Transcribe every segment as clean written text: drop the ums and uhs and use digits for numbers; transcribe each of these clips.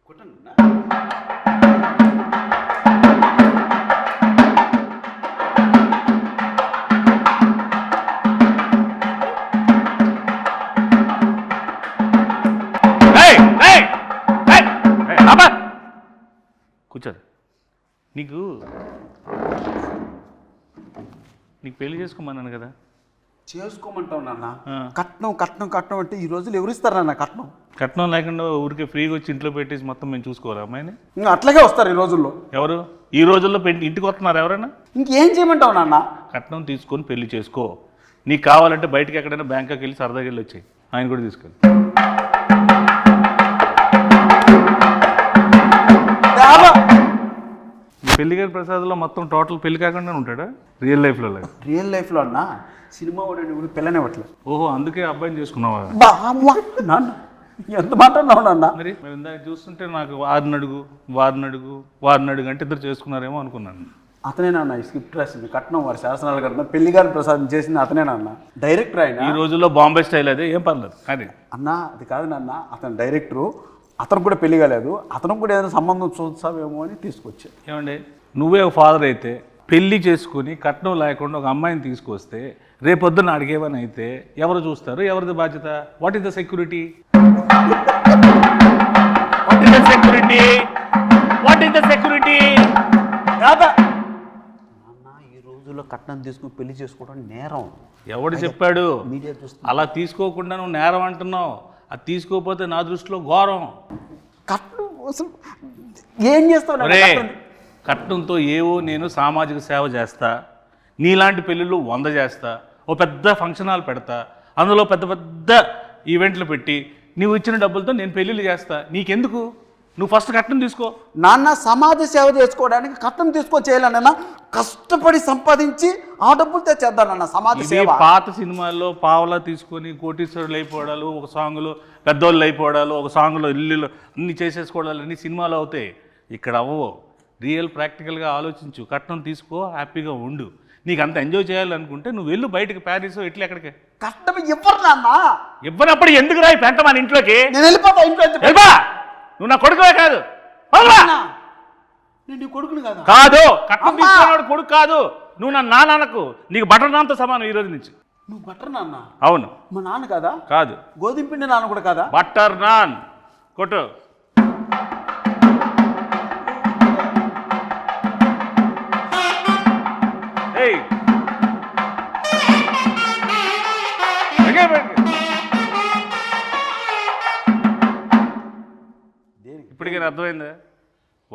కూర్చోదు. నీకు పెళ్లి చేసుకోమన్నాను కదా. చేసుకోమంటావు నాన్న. కట్నం కట్నం కట్నం అంటే ఈ రోజులు ఎవరు ఇస్తారు నాన్న కట్నం? కట్నం లేకుండా ఊరికే ఫ్రీగా వచ్చి ఇంట్లో పెట్టేసి మొత్తం మేము చూసుకోవాలి అమ్మాయిని. ఇంకా అట్లాగే వస్తారు ఈ రోజుల్లో. ఎవరు ఈ రోజుల్లో ఇంటికి వస్తున్నారు ఎవరైనా? ఇంకేం చేయమంటావు నాన్న? కట్నం తీసుకొని పెళ్లి చేసుకో. నీకు కావాలంటే బయటకి ఎక్కడైనా బ్యాంకాకి వెళ్ళి సరదాగా వెళ్ళి వచ్చాయి. ఆయన కూడా తీసుకెళ్ళి. పెళ్లి గారి ప్రసాద్లో మొత్తం టోటల్ పెళ్లి కాకుండా ఉంటాడా రియల్ లైఫ్లో? రియల్ లైఫ్లో అన్నా సినిమా వాడు పిల్లనివ్వట్లేదు. ఓహో, అందుకే అబ్బాయిని చేసుకున్నావా? నాన్న ఎంత మాట్లాడినావు నాన్న? మరి ఇందాక చూస్తుంటే నాకు వారిని అడుగు అంటే ఇద్దరు చేసుకున్నారేమో అనుకున్నాను. అతనే నాన్న ఈ స్క్రిప్ట్ రాసింది, కట్నం వారి శాసనాలు కట్నం పెళ్లి గారిని ప్రసాదం చేసింది అతనే నాన్న. డైరెక్టర్ ఆయన. ఈ రోజుల్లో బాంబే స్టైల్ అదే, ఏం పర్లేదు. కానీ అన్న అది కాదు నాన్న, అతను డైరెక్టరు, అతను కూడా పెళ్లి కాలేదు, అతను కూడా ఏదైనా సంబంధం చూస్తావేమో అని తీసుకొచ్చా. ఏమండి, నువ్వే ఒక ఫాదర్ అయితే పెళ్లి చేసుకుని కట్నం లేకుండా ఒక అమ్మాయిని తీసుకొస్తే రేపొద్దున అడిగేవని అయితే ఎవరు చూస్తారు? ఎవరిది బాధ్యత? What is the security? ఈ రోజుల్లో కట్నం తీసుకుని పెళ్లి చేసుకోవడం నేరం. ఎవడు చెప్పాడు? మీడియా చూస్తే అలా తీసుకోకుండా నువ్వు నేరం అంటున్నావు. అది తీసుకోకపోతే నా దృష్టిలో ఘోరం. కట్నం అసలు ఏం చేస్తావు? కట్నంతో ఏవో నేను సామాజిక సేవ చేస్తా, నీలాంటి పెళ్ళిళ్ళు 100 చేస్తా, ఓ పెద్ద ఫంక్షన్ హాల్ పెడతా, అందులో పెద్ద పెద్ద ఈవెంట్లు పెట్టి నువ్వు ఇచ్చిన డబ్బులతో నేను పెళ్ళిళ్ళు చేస్తా. నీకెందుకు? నువ్వు ఫస్ట్ కట్నం తీసుకో. నాన్న సమాజ సేవ చేసుకోవడానికి కట్నం చేయాలన్నా కష్టపడి సంపాదించి ఆ డబ్బులతో చేద్దానన్న సమాజ సేవ. పాత సినిమాల్లో పావలా తీసుకొని కోటీశ్వరులు అయిపోవడాలు, ఒక సాంగ్లో పెద్దోళ్ళు అయిపోవడాలు, ఒక సాంగ్లో ఇల్లు అన్ని చేసేసుకోవడాలు అన్ని సినిమాలు అవుతాయి. ఇక్కడ అవ్వవు. రియల్ ప్రాక్టికల్గా ఆలోచించు. కట్నం తీసుకో, హ్యాపీగా ఉండు. నీకు అంత ఎంజాయ్ చేయాలనుకుంటే నువ్వు వెళ్ళు బయటకు, ప్యారిస్ ఇట్లా ఎక్కడికి. కట్నం ఇవ్వరు నాన్న. ఇవ్వనప్పుడు ఎందుకు రాయి పెంట మన ఇంట్లోకి? నేను వెళ్ళిపోతా ఇంట్లో. నువ్వు నా కొడుకువే కాదు. నేను నీ కొడుకుని కాదు. కాదు, కట్నం తీసుకున్నాడు కొడుకు కాదు. నువ్వు నా నాన్నకు, నీకు బటర్ నాన్తో సమానం ఈ రోజు నుంచి. నువ్వు బటర్ నాన్న? అవును. మా నాన్న కాదా? కాదు. గోధుమ పిండి నాన్న కూడా కాదా? బటర్ నాన్ కొట్టు. ఇప్పటికైనా అర్థమైందా?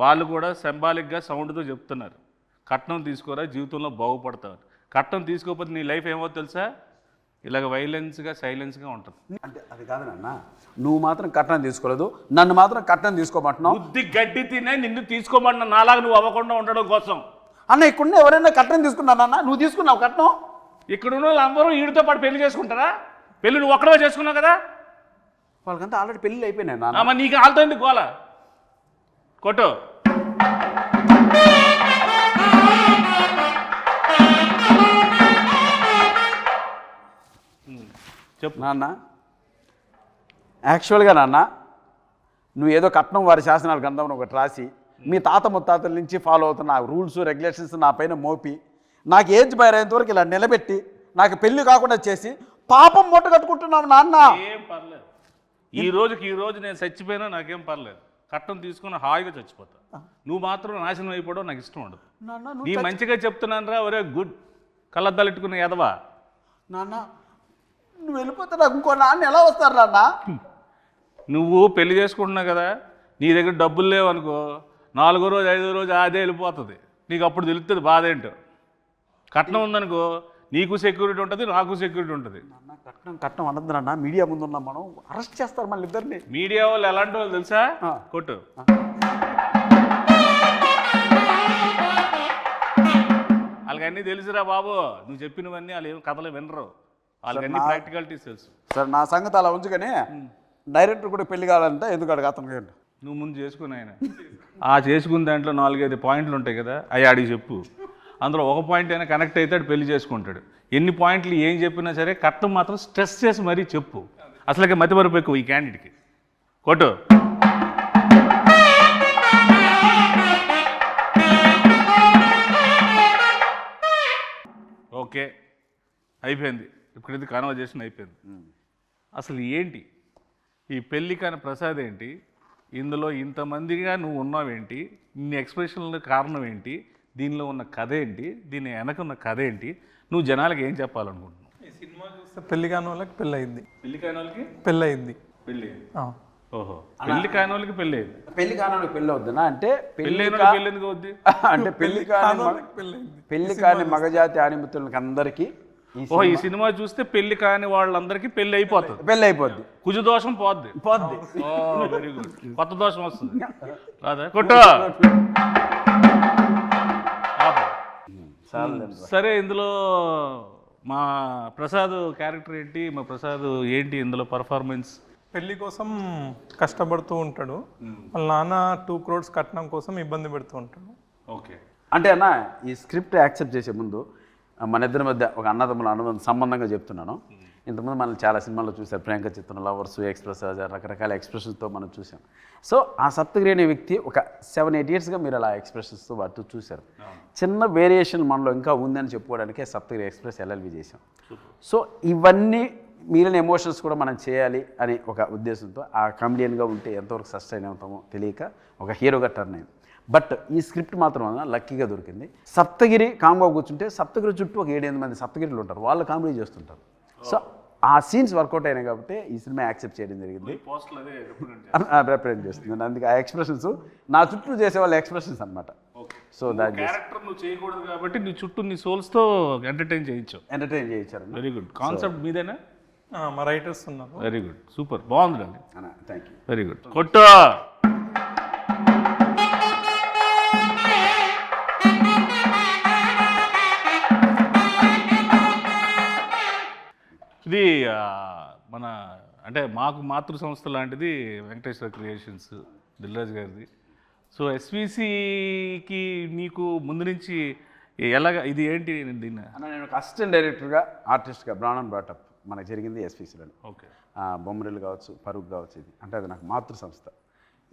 వాళ్ళు కూడా సింబాలిక్గా సౌండ్తో చెప్తున్నారు, కట్నం తీసుకోరా జీవితంలో బాగుపడతావు. కట్నం తీసుకోకపోతే నీ లైఫ్ ఏమో తెలుసా? ఇలాగ వైలెన్స్గా సైలెన్స్గా ఉంటుంది. అంటే అది కాదు నాన్న, నువ్వు మాత్రం కట్నం తీసుకోలేదు, నన్ను మాత్రం కట్నం తీసుకోమంటున్నావు. బుద్ధి గడ్డి తినే నిన్ను తీసుకోమంటున్నా, నాలాగా నువ్వు అవ్వకుండా ఉండడం కోసం. అన్న ఇక్కడ ఎవరైనా కట్నం తీసుకున్నానన్నా? నువ్వు తీసుకున్నావు కట్నం? ఇక్కడ ఉన్న వాళ్ళందరూ వీడితో పాటు పెళ్లి చేసుకుంటారా? పెళ్లి నువ్వు ఒక్కడే చేసుకున్నావు కదా. వాళ్ళకంతా ఆల్రెడీ పెళ్ళి అయిపోయినాయి నాన్న. మరి నీకు వాళ్ళతో ఎందుకు గోల? కొట్టు. చెప్పు నాన్న. యాక్చువల్గా నాన్న, నువ్వు ఏదో కట్నం వారి శాసనాల గ్రంథంలో ఒకటి రాసి మీ తాత ముత్తాతల నుంచి ఫాలో అవుతున్న రూల్స్ రెగ్యులేషన్స్ నా పైన మోపి నాకు ఏజ్ బయరేంత వరకు ఇలా నిలబెట్టి నాకు పెళ్లి కాకుండా చేసి పాపం మూట కట్టుకుంటున్నావు నాన్న. ఏం పర్లేదు, ఈ రోజు నేను చచ్చిపోయినా నాకేం పర్లేదు. కట్నం తీసుకుని హాయిగా చచ్చిపోతా. నువ్వు మాత్రం నాశనం అయిపోవడం నాకు ఇష్టం ఉండదు. నీ మంచిగా చెప్తున్నాను రా. ఒరే గుడ్ కళ్ళద్దాలెట్టుకున్న ఎదవా. నాన్న నువ్వు వెళ్ళిపోతే నాకు ఇంకో నాన్న ఎలా వస్తారు నాన్న? నువ్వు పెళ్లి చేసుకుంటున్నావు కదా, నీ దగ్గర డబ్బులు లేవనుకో, 4వ రోజు 5వ రోజు అదే వెళ్ళిపోతుంది. నీకు అప్పుడు తెలుస్తుంది బాధ ఏంటో. కట్నం ఉందనుకో, నీకు సెక్యూరిటీ ఉంటుంది, నాకు సెక్యూరిటీ ఉంటుంది. కట్నం అనద్దు నాన్న, మీడియా ముందు ఉన్నాం మనం, అరెస్ట్ చేస్తారు మళ్ళీ ఇద్దరిని. మీడియా వాళ్ళు ఎలాంటి వాళ్ళు తెలుసా? కొట్టు. వాళ్ళకి అన్నీ తెలుసురా బాబు. నువ్వు చెప్పినవన్నీ వాళ్ళు ఏం కథలు వినరు. వాళ్ళకి అన్ని ప్రాక్టికాలిటీస్ తెలుసు. సరే నా సంగతి అలా ఉంచుకొని డైరెక్టర్ కూడా పెళ్లి కావాలంటే ఎందుకు అడగ అతను? నువ్వు ముందు చేసుకుని ఆయన ఆ చేసుకున్న దాంట్లో 4-5 పాయింట్లు ఉంటాయి కదా, అవి అడిగి చెప్పు. అందులో ఒక పాయింట్ అయినా కనెక్ట్ అవుతాడు, పెళ్లి చేసుకుంటాడు. ఎన్ని పాయింట్లు ఏం చెప్పినా సరే కట్నం మాత్రం స్ట్రెస్ చేసి మరీ చెప్పు. అసలుకే మతిమరుపు ఎక్కువ ఈ క్యాండిడేట్కి. కొట్టు. ఓకే అయిపోయింది, ఇప్పుడు ఇది కాన్వర్జేషన్ అయిపోయింది. అసలు ఏంటి ఈ పెళ్ళి కాని ప్రసాద్ ఏంటి, ఇందులో ఇంతమందిగా నువ్వు ఉన్నావేంటి, ఇన్ని ఎక్స్ప్రెషన్ల కారణం ఏంటి, దీనిలో ఉన్న కథ ఏంటి, దీని వెనక ఉన్న కథ ఏంటి, నువ్వు జనాలకు ఏం చెప్పాలనుకుంటున్నావు? ఈ సినిమా చూస్తే పెళ్లి కాని వాళ్ళకి పెళ్ళి అయింది, పెళ్లి కాని వాళ్ళకి పెళ్ళి అయింది. పెళ్ళి ఓహో, పెళ్లి కాని వాళ్ళకి పెళ్ళి అయింది. పెళ్లి కాని పెళ్ళి అవుతుందా అంటే పెళ్ళి పెళ్ళి ఎందుకు అవుద్ది? అంటే పెళ్లి కాని పెళ్ళి అయింది. పెళ్లి కాని మగజాతి ఆనిమిత్రులకి అందరికీ ఓహో, ఈ సినిమా చూస్తే పెళ్లి కాని వాళ్ళందరికీ పెళ్లి అయిపోతుంది, పెళ్ళి అయిపోద్ది, కుజు దోషం పోద్ది. పోద్ది. వెరీ గుడ్, కొత్త దోషం వస్తుంది. రాదా కొట్టు. ఆపు. సరే, ఇందులో మా ప్రసాద్ క్యారెక్టర్ ఏంటి, మా ప్రసాద్ ఏంటి ఇందులో పర్ఫార్మెన్స్? పెళ్లి కోసం కష్టపడుతూ ఉంటాడు, వాళ్ళ నాన్న 2 crores కట్నం కోసం ఇబ్బంది పెడుతూ ఉంటాడు. ఓకే, అంటే అన్న ఈ స్క్రిప్ట్ యాక్సెప్ట్ చేసే ముందు మన ఇద్దరి మధ్య ఒక అన్నదమ్ముల అనుబంధం సంబంధంగా చెప్తున్నాను. ఇంతకుముందు మనం చాలా సినిమాల్లో చూసారు, ప్రియాంక చిత్రం, లవర్స్, ఎక్స్ప్రెస్, రకరకాల ఎక్స్ప్రెషన్స్తో మనం చూసాం. సో ఆ సప్తగిరి అనే వ్యక్తి ఒక 7-8 yearsగా మీరు అలా ఎక్స్ప్రెషన్స్తో వాటితో చూశారు. చిన్న వేరియేషన్ మనలో ఇంకా ఉందని చెప్పుకోవడానికే సప్తగిరి ఎక్స్ప్రెస్ LLB చేసాం. సో ఇవన్నీ మిగిలిన ఎమోషన్స్ కూడా మనం చేయాలి అని ఒక ఉద్దేశంతో ఆ కామెడియన్గా ఉంటే ఎంతవరకు సస్టైన్ అవుతామో తెలియక ఒక హీరోగా టర్న్ అయింది. బట్ ఈ స్క్రిప్ట్ మాత్రం లక్కీగా దొరికింది. సప్తగిరి కామ్గా కూర్చుంటే సప్తగిరి చుట్టూ ఒక 7-8 మంది సప్తగిరిలు ఉంటారు, వాళ్ళు కామెడీ చేస్తుంటారు. సో ఆ సీన్స్ వర్కౌట్ అయినాయి కాబట్టి ఈ సినిమా యాక్సెప్ట్ చేయడం జరిగింది, రిప్రజెంట్ చేస్తుంది. అందుకే ఆ ఎక్స్ప్రెషన్స్ నా చుట్టూ చేసే వాళ్ళ ఎక్స్ప్రెషన్స్ అనమాట. సో దాని క్యారెక్టర్ నువ్వు చేయకూడదు కాబట్టి నీ చుట్టూ నీ సోల్స్తో ఎంటర్టైన్ చేయించావు. ఎంటర్టైన్ చేయించారు. వెరీ గుడ్, కాన్సెప్ట్ మీదేనా? మా రైటర్స్ ఉన్నారు. వెరీ గుడ్, సూపర్, బాగుంది అండి. Thank you. వెరీ గుడ్, కొట్టు. ఇది మన అంటే మాకు మాతృ సంస్థ లాంటిది వెంకటేశ్వర క్రియేషన్స్, దిల్రాజ్ గారిది. సో ఎస్విసికి నీకు ముందు నుంచి ఎలాగ ఇది ఏంటి దీన్ని? నేను ఒక అసిస్టెంట్ డైరెక్టర్గా ఆర్టిస్ట్గా బ్రాండ్ బ్రాటప్ మనకు జరిగింది ఎస్విసిలో. ఓకే, బొమ్మరిల్లు కావచ్చు, పరుగు కావచ్చు, ఇది అంటే అది నాకు మాతృ సంస్థ.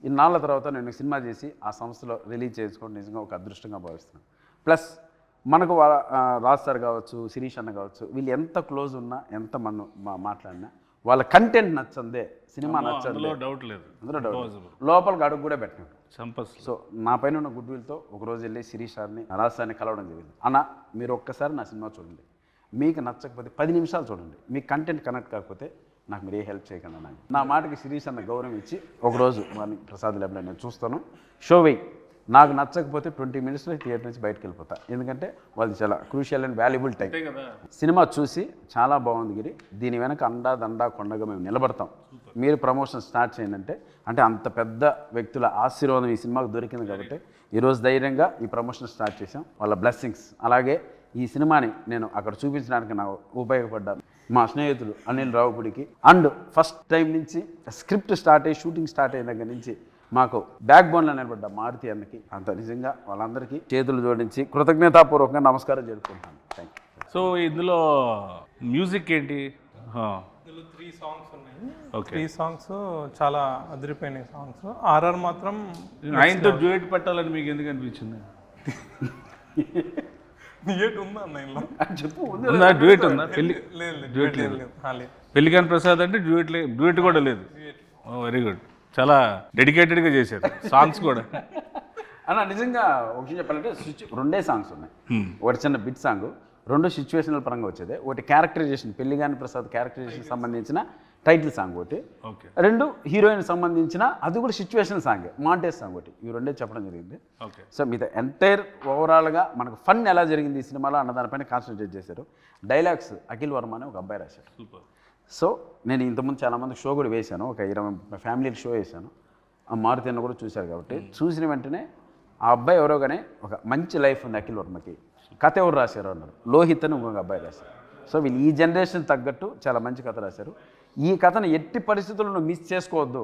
ఇన్నాళ్ళ తర్వాత నేను సినిమా చేసి ఆ సంస్థలో రిలీజ్ చేసుకోవడం నిజంగా ఒక అదృష్టంగా భావిస్తున్నాను. ప్లస్ మనకు రాజ్ సార్ కావచ్చు, శిరీష్ అన్న కావచ్చు, వీళ్ళు ఎంత క్లోజ్ ఉన్నా, ఎంత మనం మాట్లాడినా వాళ్ళ కంటెంట్ నచ్చందే, సినిమా నచ్చందే, డౌట్ లేదు, అందులో డౌట్, లోపలికి అడుగు కూడా పెట్టినాడు. సో నా పైన ఉన్న గుడ్ విల్తో ఒకరోజు వెళ్ళి శిరీష్ సార్ని, రాజ్ సార్ని కలవడం జరిగింది. అన్న మీరు ఒక్కసారి నా సినిమా చూడండి, మీకు నచ్చకపోతే 10 నిమిషాలు చూడండి, మీకు కంటెంట్ కనెక్ట్ కాకపోతే నాకు మీరు ఏ హెల్ప్ చేయకుండా నాకు నా మాటకి శిరీష్ అన్న గౌరవం ఇచ్చి ఒకరోజు వారిని ప్రసాద్ ల్యాబ్లో నేను చూస్తాను, షో వెయ్యి, నాకు నచ్చకపోతే 20 minutesలో థియేటర్ నుంచి బయటకు వెళ్ళిపోతా, ఎందుకంటే వాళ్ళది చాలా crucial and valuable time. Cinema చూసి చాలా బాగుంది గిరి, దీని వెనక అండా దండా కొండగా మేము నిలబడతాం, మీరు ప్రమోషన్ స్టార్ట్ చేయండి అంటే అంత పెద్ద వ్యక్తుల ఆశీర్వాదం ఈ సినిమాకు దొరికింది కాబట్టి ఈరోజు ధైర్యంగా ఈ ప్రమోషన్ స్టార్ట్ చేసాం. వాళ్ళ బ్లెస్సింగ్స్, అలాగే ఈ సినిమాని నేను అక్కడ చూపించడానికి నాకు ఉపయోగపడ్డాను మా స్నేహితులు అనిల్ రావుపూడికి. అండ్ ఫస్ట్ టైం నుంచి స్క్రిప్ట్ స్టార్ట్ అయ్యి షూటింగ్ స్టార్ట్ అయిన దగ్గర నుంచి మాకు బ్యాక్ బోన్లో నిలబడ్డ మారుతి అన్నకి, అంత నిజంగా వాళ్ళందరికీ చేతులు జోడించి కృతజ్ఞతాపూర్వకంగా నమస్కారం జరుపుకుంటాను. Thank you. సో ఇందులో మ్యూజిక్ ఏంటి? ఇందులో 3 songs ఉన్నాయి. ఓకే, 3 songs చాలా అదిరిపోయినాయి సాంగ్స్. ఆర్ఆర్ మాత్రం ఆయనతో డ్యూయట్ పెట్టాలని మీకు ఎందుకు అనిపించింది? డ్యూయట్ ఉందా అన్న ఇందులో? చెప్పు. ఉందా డ్యూయట్ ఉందా? లేదు. పెళ్లి కాని ప్రసాద్ అంటే డ్యూయట్ కూడా లేదు. వెరీ గుడ్, చాలా డెడికేటెడ్గా చేశారు సాంగ్స్ కూడా. అన్న నిజంగా ఒక విషయం చెప్పాలంటే 2 సాంగ్స్ ఉన్నాయి. ఒకటి చిన్న బిట్ సాంగ్, 2 సిచ్యువేషనల్ పరంగా వచ్చేది. ఒకటి క్యారెక్టరైజేషన్, పెళ్లిగాని ప్రసాద్ క్యారెక్టరైజేషన్ సంబంధించిన టైటిల్ సాంగ్ ఒకటి, 2 హీరోయిన్ సంబంధించిన అది కూడా సిచ్యువేషనల్ సాంగ్, మాంటేజ్ సాంగ్ ఒకటి, ఇవి 2 చెప్పడం జరిగింది. సో మీద ఎంటైర్ ఓవరాల్గా మనకు ఫన్ ఎలా జరిగింది ఈ సినిమాలో అన్న దానిపైన కాన్సన్ట్రేట్ చేశారు. డైలాగ్స్ అఖిల్ వర్మ అని ఒక అబ్బాయి రాశారు. సో నేను ఇంతకుముందు చాలామంది షో కూడా వేశాను, ఒక 20 ఫ్యామిలీ షో వేశాను. ఆ మారుతి అన్న కూడా చూశారు కాబట్టి చూసిన వెంటనే ఆ అబ్బాయి ఎవరో కానీ ఒక మంచి లైఫ్ ఉంది అఖిల్ వర్మకి, కథ ఎవరు రాశారు అన్నారు, లోహిత్ అని ఇంకొక అబ్బాయి రాశారు. సో వీళ్ళు ఈ జనరేషన్ తగ్గట్టు చాలా మంచి కథ రాశారు. ఈ కథను ఎట్టి పరిస్థితుల్లో మిస్ చేసుకోవద్దు,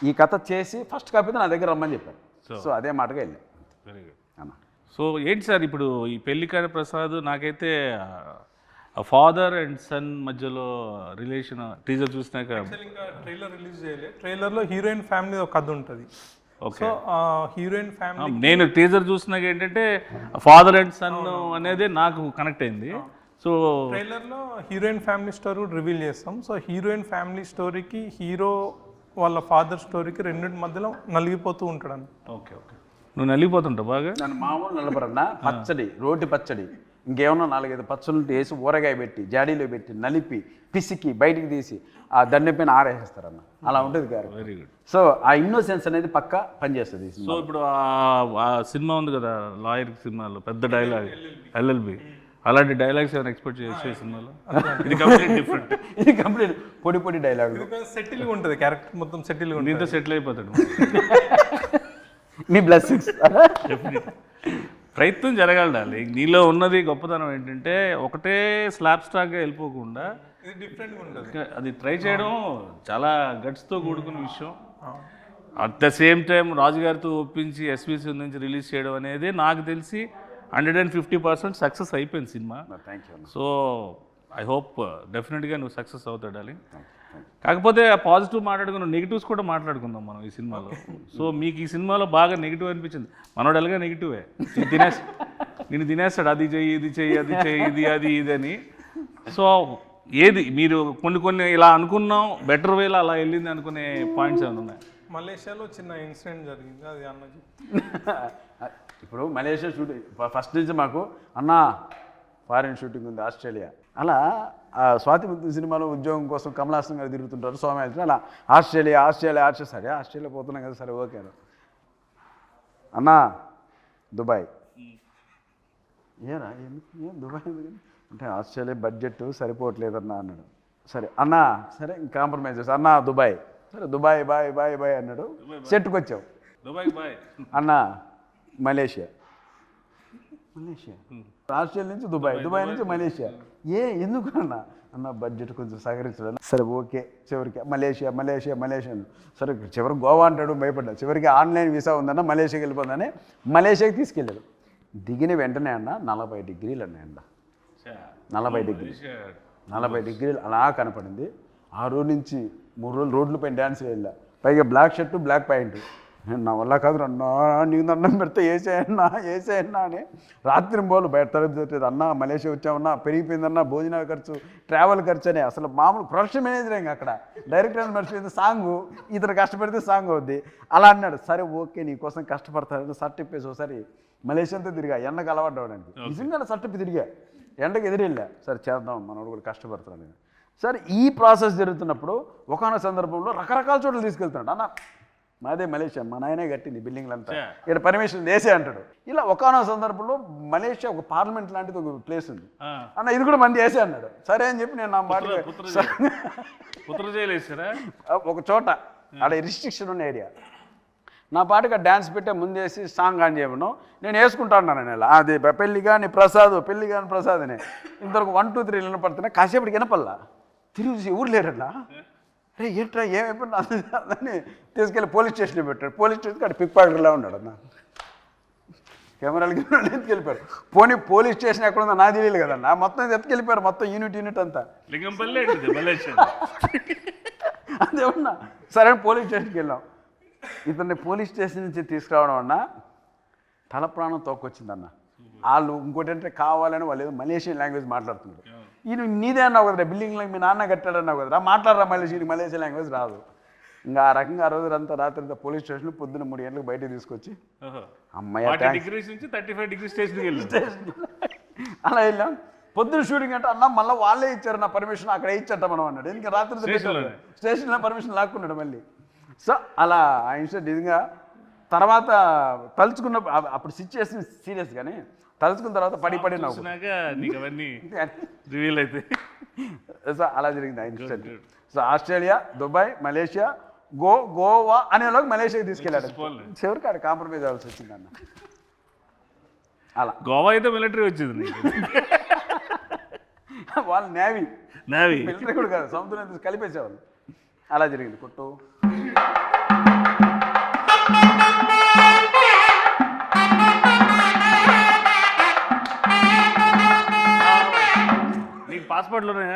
ఈ కథ చేసి ఫస్ట్ కాపీ నా దగ్గర రమ్మని చెప్పారు. సో అదే మాటగా వెళ్ళాను. వెరీ గుడ్ అన్న. సో ఏంటి సార్ ఇప్పుడు ఈ పెళ్లి కాని ప్రసాద్, నాకైతే ఫాదర్ అండ్ సన్ మధ్యలో రిలేషన్ టీజర్ చూసినాక, ఇంకా ట్రైలర్ రిలీజ్ చేయలేదు. ట్రైలర్లో హీరోయిన్ ఫ్యామిలీ ఒక కథ ఉంటుంది. సో హీరోయిన్ ఫ్యామిలీ, నేను టీజర్ చూసినాక ఏంటంటే ఫాదర్ అండ్ సన్ అనేది నాకు కనెక్ట్ అయింది. సో ట్రైలర్లో హీరోయిన్ ఫ్యామిలీ స్టోరీ కూడా రివీల్ చేస్తాం. సో హీరోయిన్ ఫ్యామిలీ స్టోరీకి హీరో వాళ్ళ ఫాదర్ స్టోరీకి రెండింటి మధ్యలో నలిగిపోతూ ఉంటాడు అని. ఓకే ఓకే, నువ్వు నలిగిపోతుంటావు బాగా. నన్ను మామూలు నలపరన్నా పచ్చడి, రోటి పచ్చడి, ఇంకేమన్నా 4-5 పచ్చళ్ళు వేసి ఊరగాయ పెట్టి జాడీలో పెట్టి నలిపి పిసికి బయటికి తీసి ఆ దండె పైన ఆరేసేస్తారన్న. అలా ఉంటుంది గారు. Very good. సో ఆ ఇన్నోసెన్స్ అనేది పక్కా పనిచేస్తుంది. సో ఇప్పుడు ఆ సినిమా ఉంది కదా లాయర్ సినిమాలో పెద్ద డైలాగ్ ఎల్ఎల్బి, అలాంటి డైలాగ్స్ ఏమైనా ఎక్స్పెక్ట్ చేసే సినిమాలో? ఇది కంప్లీట్ డిఫరెంట్. ఇది కంప్లీట్ పొడి పొడి డైలాగ్. సెటిల్గా ఉంటుంది, క్యారెక్టర్ మొత్తం సెటిల్గా ఉంటుంది. దీంతో సెటిల్ అయిపోతాడు. మీ బ్లెస్సింగ్స్. ప్రయత్నం జరగాలి. నీలో ఉన్నది గొప్పతనం ఏంటంటే ఒకటే స్లాబ్ స్టాక్గా వెళ్ళిపోకుండా ఇది డిఫరెంట్గా ఉంటుంది. అది ట్రై చేయడం చాలా గట్స్తో కూడుకున్న విషయం. అట్ ద సేమ్ టైం రాజుగారితో ఒప్పించి ఎస్విసి నుంచి రిలీజ్ చేయడం అనేది నాకు తెలిసి 150% సక్సెస్ అయిపోయింది cinema. Thank you. So I hope డెఫినెట్గా నువ్వు సక్సెస్ అవుతాడాలి. కాకపోతే పాజిటివ్ మాట్లాడుకున్నాం, నెగిటివ్స్ కూడా మాట్లాడుకుందాం మనం ఈ సినిమాలో. సో మీకు ఈ సినిమాలో బాగా నెగిటివ్ అనిపించింది. మనోడు ఎలాగా నెగిటివే, నేను తినేస్తాడు, అది చెయ్యి ఇది చెయ్యి అది చెయ్యి ఇది అది ఇది అని. సో ఏది మీరు కొన్ని ఇలా అనుకున్నాం బెటర్ వేలో అలా వెళ్ళింది అనుకునే పాయింట్స్ ఏమైనా ఉన్నాయి? మలేషియాలో చిన్న ఇన్సిడెంట్ జరిగింది, అది అన్నది. ఇప్పుడు మలేషియా షూటింగ్ ఫస్ట్ నుంచి మాకు అన్న ఫారిన్ షూటింగ్ ఉంది ఆస్ట్రేలియా. అలా స్వాతి ముత్యం సినిమాలో ఉద్యోగం కోసం కమలాసన్ గారు తిరుగుతుంటారు సోమయాజీ. అలా ఆస్ట్రేలియా సరే ఆస్ట్రేలియా పోతున్నాం కదా, సరే ఓకే అన్న దుబాయ్. ఏరా ఏం దుబాయ్ అంటే ఆస్ట్రేలియా బడ్జెట్ సరిపోవట్లేదన్నా అన్నాడు. సరే అన్న సరే కాంప్రమైజ్ చేస్తా అన్న దుబాయ్. సరే దుబాయ్ బాయ్ బాయ్ బాయ్ అన్నాడు. సెట్కి వచ్చావు. దుబాయ్ బాయ్ అన్న మలేషియా ఆస్ట్రేలియా నుంచి దుబాయ్ నుంచి మలేషియా. ఎందుకు అన్న బడ్జెట్ కొంచెం సహకరించడం. సరే ఓకే చివరికి మలేషియా సరే చివరికి గోవా అంటాడు, భయపడ్డా. చివరికి ఆన్లైన్ వీసా ఉందన్న మలేషియాకి వెళ్ళిపోతుందని మలేషియాకి తీసుకెళ్ళాడు. దిగిన వెంటనే అన్న 40 డిగ్రీలు అన్నాయండ. 40 డిగ్రీలు అలా కనపడింది. ఆ రోజు నుంచి 3 రోజులు రోడ్లపైన డ్యాన్స్ వెళ్ళా. పైగా బ్లాక్ షర్టు బ్లాక్ ప్యాంటు. నా వల్ల కాదు అన్నా, నీకు దండం పెడితే వేసేయన్నా అని రాత్రి పోలు బయట తరగతి అన్న మలేషియా వచ్చామన్నా, పెరిగిపోయిందన్నా భోజనాల ఖర్చు ట్రావెల్ ఖర్చు అని. అసలు మామూలు ప్రొడక్షన్ మేనేజర్ ఇంకా అక్కడ డైరెక్టర్ మర్చిపోయింది సాంగు, ఇతను కష్టపడితే సాంగ్ అవుద్ది అలా అన్నాడు. సరే ఓకే నీకోసం కష్టపడతాడు. షర్ట్ ఇప్పేసి ఒకసారి మలేషియా అంతా తిరిగా, ఎండకు అలవాటు అవడానికి. నిజంగా షర్ట్ ఇప్పి తిరిగా, ఎండకు ఎదురెళ్ళా. సరే చేద్దాం మనోడు కూడా కష్టపడతాడు. సరే ఈ ప్రాసెస్ జరుగుతున్నప్పుడు ఒకనొక సందర్భంలో రకరకాల చోట్ల తీసుకెళ్తున్నాడు. అన్న మాదే మలేషియా, మా నాయనే కట్టింది బిల్డింగ్లంతా, ఇక్కడ పర్మిషన్ వేసే అంటాడు. ఇలా ఒకనొక సందర్భంలో మలేషియా ఒక పార్లమెంట్ లాంటిది ఒక ప్లేస్ ఉంది అన్న, ఇది కూడా మంది వేసే అన్నాడు. సరే అని చెప్పి నేను నా మాట ఒక చోట ఆడ రిస్ట్రిక్షన్ ఉన్న ఏరియా నా పాటుగా డ్యాన్స్ పెట్టే ముందేసి సాంగ్ ఆన్ చేయమను, నేను వేసుకుంటాను నేను. అది పెళ్ళి కానీ ప్రసాద్ అని ఇంతవరకు 1 2 3 వినపడుతున్నా. కాసేపటికి వినపల్లా తిరిగి ఊరు లేరట్లా. అరే ఏంట్రా ఏమైపోయినా అని తీసుకెళ్ళి పోలీస్ స్టేషన్లో పెట్టాడు. పోలీస్ స్టేషన్కి అక్కడ పిక్ పాకెట్లా ఉన్నాడు అన్న. కెమెరాలకి ఎత్తుకెళ్ళిపోయారు. పోలీస్ స్టేషన్ ఎక్కడ ఉందో నాకు తెలియదు కదన్నా, మొత్తం ఎత్తుకెళ్ళిపోయారు. మొత్తం యూనిట్ అంతా అదేమన్నా. సరే పోలీస్ స్టేషన్కి వెళ్ళాం. ఇతన్ని పోలీస్ స్టేషన్ నుంచి తీసుకురావడం అన్న తల ప్రాణం తోకొచ్చిందన్న. వాళ్ళు ఇంకోటి అంటే కావాలని వాళ్ళు ఏదో మలేషియన్ లాంగ్వేజ్ మాట్లాడుతున్నారు. ఈయన నీదే అన్నావు కదరా, బిల్డింగ్ మీ నాన్న కట్టాడన్నావు కదరా, మాట్లాడరా మలేషియన్ లాంగ్వేజ్ రాదు. ఇంకా ఆ రకంగా ఆ రోజు అంతా రాత్రి అంతా పోలీస్ స్టేషన్ పొద్దున్న 3 గంటలకు బయటకు తీసుకొచ్చి అమ్మాయి అలా వెళ్ళాం. పొద్దున్న షూటింగ్ అంటే అన్న మళ్ళీ వాళ్ళే ఇచ్చారు నా పర్మిషన్, అక్కడ ఇచ్చట మనం అన్నాడు. ఇంకా రాత్రి స్టేషన్లో పర్మిషన్ లాక్కున్నాడు మళ్ళీ. సో అలా ఆ ఇన్సిడెంట్ నిజంగా తర్వాత తలుచుకున్న అప్పుడు సిచ్యువేషన్ సీరియస్ కానీ తలుచుకున్న తర్వాత పడి నవ్వు. సో అలా జరిగింది ఆ incident. So Australia, Dubai, Malaysia, Goa అనేలోకి మలేషియాకి తీసుకెళ్ళాడు. చివరికి ఆడ కాంప్రమైజ్ అవ్వాల్సి వచ్చింది అన్న. అలా గోవా అయితే మిలిటరీ వచ్చింది, వాళ్ళు నేవీ మిలిటరీ కూడా కాదు, సముద్రం కలిపేసేవాళ్ళు. అలా జరిగింది కొట్టు. నీకు పాస్పోర్ట్లోనే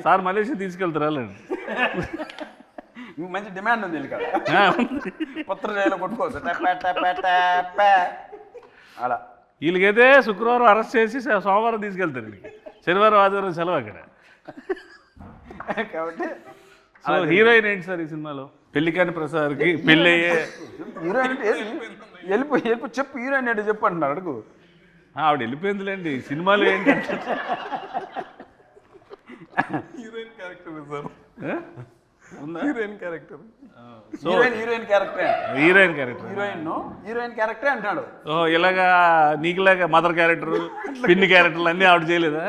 సార్ మలేషియా తీసుకెళ్తారా? మంచి డిమాండ్ ఉంది ఇక్కడ. పుత్ర జైలు కొట్టుకోవచ్చు అలా. వీళ్ళకైతే శుక్రవారం అరెస్ట్ చేసి సోమవారం తీసుకెళ్తారు. శనివారం ఆదివారం సెలవు అక్కడ. కాబట్టి సో హీరోయిన్ ఏంటి సార్ ఈ సినిమాలో? పెళ్లికాని ప్రసాద్కి పెళ్ళి అయ్యే హీరోయిన్ అంటే వెళ్ళిపో చెప్పు, హీరోయిన్ ఏంటో చెప్పు అంటున్నారు, అడుగు. ఆవిడ వెళ్ళిపోయిందిలేండి. సినిమాలో ఏంటంటే హీరోయిన్ క్యారెక్టర్ సార్, ఆ? ఉందా? Heroine character. సో హీరోయిన్ క్యారెక్టరే, హీరోయిన్ క్యారెక్టర్. హీరోయిన్ క్యారెక్టరే అంటాడు. ఓ ఇలాగా నీకులాగా మదర్ క్యారెక్టర్, పిన్ని క్యారెక్టర్లు అన్నీ ఆవిడ చేయలేదా?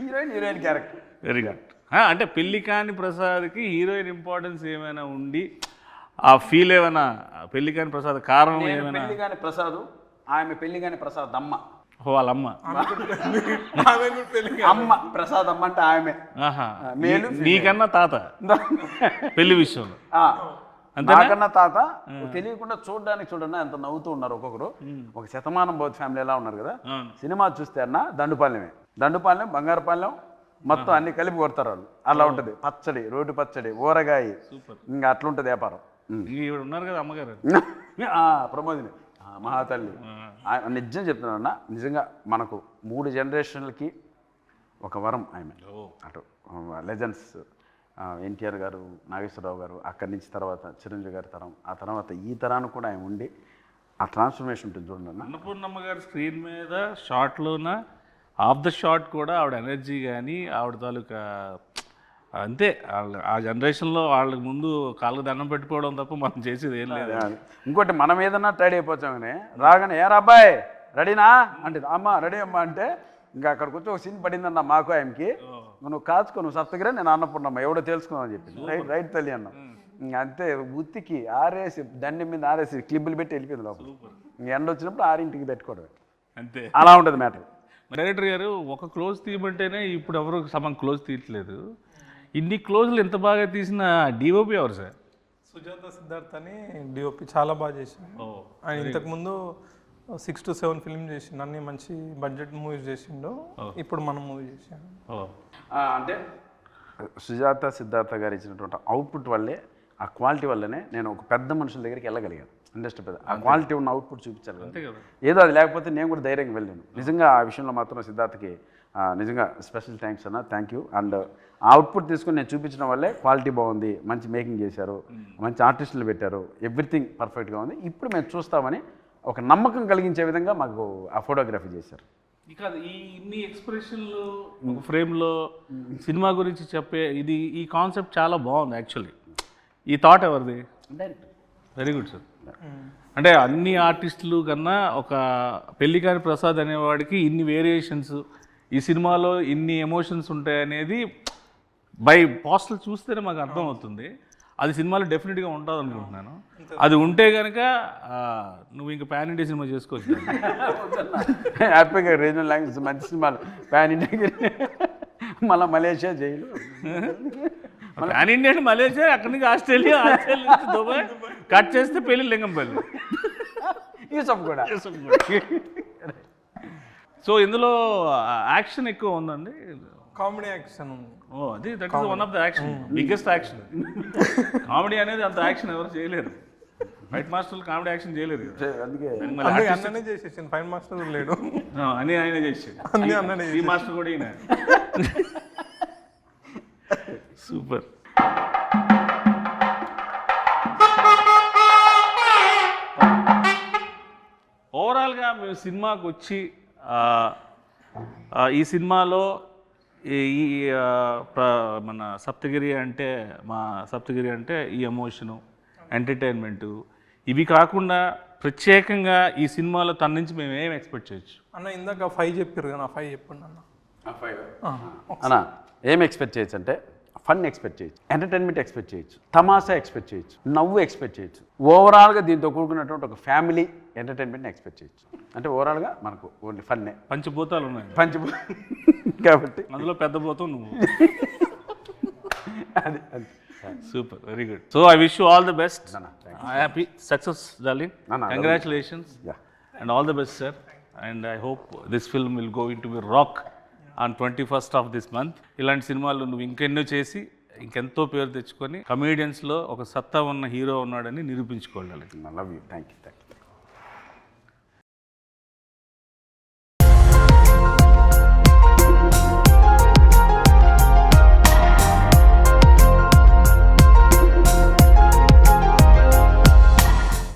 Heroine character. Very good. అంటే పెళ్లి కాని ప్రసాద్కి హీరోయిన్ ఇంపార్టెన్స్ ఏమైనా ఉండి ఆ ఫీల్ ఏమైనా, పెళ్లి కాని ప్రసాద్ కారణం ఏమైనా? పెళ్లి కాని ప్రసాద్, ఆమె పెళ్లి కాని ప్రసాద్ అమ్మ. వాళ్ళమ్మ అమ్మ ప్రసాద్ అమ్మ అంటే ఆమె. ఆహా. మేలు నీకన్నా తాత పెళ్లి విషయంలో నాకన్నా తాత. తెలియకుండా చూడండి ఎంత నవ్వుతూ ఉన్నారు ఒక్కొక్కరు. ఒక శతమానం బౌద్ధ ఫ్యామిలీ ఎలా ఉన్నారు కదా. సినిమా చూస్తే అన్న దండుపాలెం బంగారుపాలెం మొత్తం అన్ని కలిపి కొడతారు వాళ్ళు. అలా ఉంటుంది. పచ్చడి, రోడ్డు పచ్చడి, ఊరగాయ, ఇంకా అట్లుంటుంది వ్యాపారం. ఈవిడ ఉన్నారు కదా అమ్మగారు, ప్రమోదిని మహాతల్లి. నిజం చెప్తున్నానన్నా, నిజంగా మనకు 3 జనరేషన్లకి ఒక వరం ఆమె. అటు లెజెండ్స్ ఎన్టీఆర్ గారు, నాగేశ్వరరావు గారు, అక్కడి నుంచి తర్వాత చిరంజీవి గారి తరం, ఆ తర్వాత ఈ తరానికి కూడా ఆయన ఉండి ఆ ట్రాన్స్ఫర్మేషన్ ఉంటుంది చూడండి అన్న. అన్నపూర్ణమ్మ గారు స్క్రీన్ మీద షార్ట్లోన ఆఫ్ ద షాట్ కూడా ఆవిడ ఎనర్జీ కానీ ఆవిడ తాలూకా అంతే. ఆ జనరేషన్లో వాళ్ళకి ముందు కాళ్ళకు దండం పెట్టుకోవడం తప్ప మనం చేసేది ఏం లేదు. ఇంకోటి మనం ఏదన్నా రెడీ అయిపోతామని రాగానే ఏ అబ్బాయి రెడీనా అంటే అమ్మ రెడీ అమ్మా అంటే ఇంకా అక్కడికి వచ్చి ఒక సీన్ పడిందన్న మాకు ఆయనకి. నువ్వు కాచుకో, నువ్వు సత్తగిరా, నేను అన్నపూర్ణమ్మ ఎవడో తెలుసుకున్నావు చెప్పింది. రైట్ తల్లి అన్నాం. ఇంకా అంతే ఉత్తికి ఆరేసి దండి మీద ఆరేసి క్లిబ్బులు పెట్టి వెళ్ళిపోయింది లోపల. ఇంక ఎండ వచ్చినప్పుడు 6ంటికి పెట్టుకోవడం అంతే. అలా ఉంటుంది మ్యాటర్. డైరెక్టర్ గారు ఒక క్లోజ్ తీయమంటేనే ఇప్పుడు ఎవరు సగం క్లోజ్ తీయట్లేదు. ఇన్ని క్లోజ్లు ఎంత బాగా తీసిన డిఓపి ఎవరు సార్? సుజాత సిద్ధార్థ్ అని డిఓపి చాలా బాగా చేసిండు. ఆయన ఇంతకుముందు 6 to 7 ఫిల్మ్ చేసిండు, అన్ని మంచి బడ్జెట్ మూవీస్ చేసిండు. ఇప్పుడు మనం మూవీ చేసాం. అంటే సుజాత సిద్ధార్థ గారు ఇచ్చినటువంటి అవుట్పుట్ వల్లే, ఆ క్వాలిటీ వల్లనే నేను ఒక పెద్ద మనుషుల దగ్గరికి వెళ్ళగలిగాను. ఇండస్ట్రీ పెద్ద ఆ క్వాలిటీ ఉన్న అవుట్పుట్ చూపించాలి కదా. ఏదో అది లేకపోతే నేను కూడా ధైర్యంగా వెళ్ళాను. నిజంగా ఆ విషయంలో మాత్రం సిద్ధార్థకి నిజంగా స్పెషల్ థ్యాంక్స్ అన్న, థ్యాంక్ యూ. అండ్ ఆ అవుట్పుట్ తీసుకుని నేను చూపించడం వల్లే క్వాలిటీ బాగుంది, మంచి మేకింగ్ చేశారు, మంచి ఆర్టిస్టులు పెట్టారు, ఎవ్రీథింగ్ పర్ఫెక్ట్గా ఉంది, ఇప్పుడు మేము చూస్తామని ఒక నమ్మకం కలిగించే విధంగా మాకు ఆ ఫోటోగ్రఫీ చేశారు. ఇక ఈ ఇన్ని ఎక్స్ప్రెషన్లు ఒక ఫ్రేమ్లో సినిమా గురించి చెప్పే ఈ కాన్సెప్ట్ చాలా బాగుంది యాక్చువల్లీ. ఈ థాట్ ఎవరిది? Very good sir. అంటే అన్ని ఆర్టిస్టులు కన్నా ఒక పెళ్లికాని ప్రసాద్ అనేవాడికి ఇన్ని వేరియేషన్స్, ఈ సినిమాలో ఇన్ని ఎమోషన్స్ ఉంటాయనేది బై పోస్టర్లు చూస్తేనే మాకు అర్థం అవుతుంది. అది సినిమాలో డెఫినెట్గా ఉంటుంది అనుకుంటున్నాను. అది ఉంటే కనుక నువ్వు ఇంకా పాన్ ఇండియా సినిమా చేసుకోవచ్చు. హ్యాపీగా రీజనల్ లాంగ్వేజ్ మంచి సినిమాలు పాన్ ఇండియా, మళ్ళీ మలేషియా జైలు, పాన్ ఇండియా అంటే మలేషియా, అక్కడి నుంచి ఆస్ట్రేలియా నుంచి దుబాయ్, కట్ చేస్తే పెళ్ళి లింగంపల్లి, యూసఫ్ కూడా. సో ఇందులో యాక్షన్ ఎక్కువ ఉందండి, కామెడీ యాక్షన్ ఉంది. అది that is one of the action, biggest action. Comedy అనేది అంత యాక్షన్ ఎవరు చేయలేరు. ఫైట్ మాస్టర్లు కామెడీ యాక్షన్ చేయలేరు. అందుకే అన్ననే చేసేసాను, ఫైట్ మాస్టర్ లేడు అని ఆయన చేసాడు. ఈ మాస్టర్ కూడా ఈయన. సూపర్. ఓవరాల్గా మేము సినిమాకి వచ్చి ఈ సినిమాలో ఈ మన సప్తగిరి అంటే ఈ ఎమోషను, ఎంటర్టైన్మెంటు, ఇవి కాకుండా ప్రత్యేకంగా ఈ సినిమాలో తన నుంచి మేము ఏం ఎక్స్పెక్ట్ చేయొచ్చు అన్న? ఇందాక 5 చెప్పారు కదా, 5 చెప్పండి అన్న. అన్నా ఏం ఎక్స్పెక్ట్ చేయొచ్చు అంటే ఫన్ ఎక్స్పెక్ట్ చేయొచ్చు, ఎంటర్టైన్మెంట్ ఎక్స్పెక్ట్ చేయొచ్చు, తమాషా ఎక్స్పెక్ట్ చేయొచ్చు, నవ్వు ఎక్స్పెక్ట్ చేయొచ్చు. ఓవరాల్గా దీంతో కూడుకున్నటువంటి ఒక ఫ్యామిలీ ఎంటర్టైన్మెంట్ని ఎక్స్పెక్ట్ చేయొచ్చు. అంటే ఓవరాల్గా మనకు ఓన్లీ ఫన్నే. పంచభూతాలు ఉన్నాయి కాబట్టి అందులో పెద్ద భూతం నువ్వు. అది super, very good. So I wish you all the best. Happy success darling. Congratulations and all the best sir. And I hope this film will go in to be rock on 21st of this month. ఇలాంటి సినిమాలు నువ్వు ఇంకెన్నో చేసి ఇంకెంతో పేరు తెచ్చుకొని కమేడియన్స్లో ఒక సత్తా ఉన్న హీరో ఉన్నాడని నిరూపించుకోవాలి. Love you, thank you.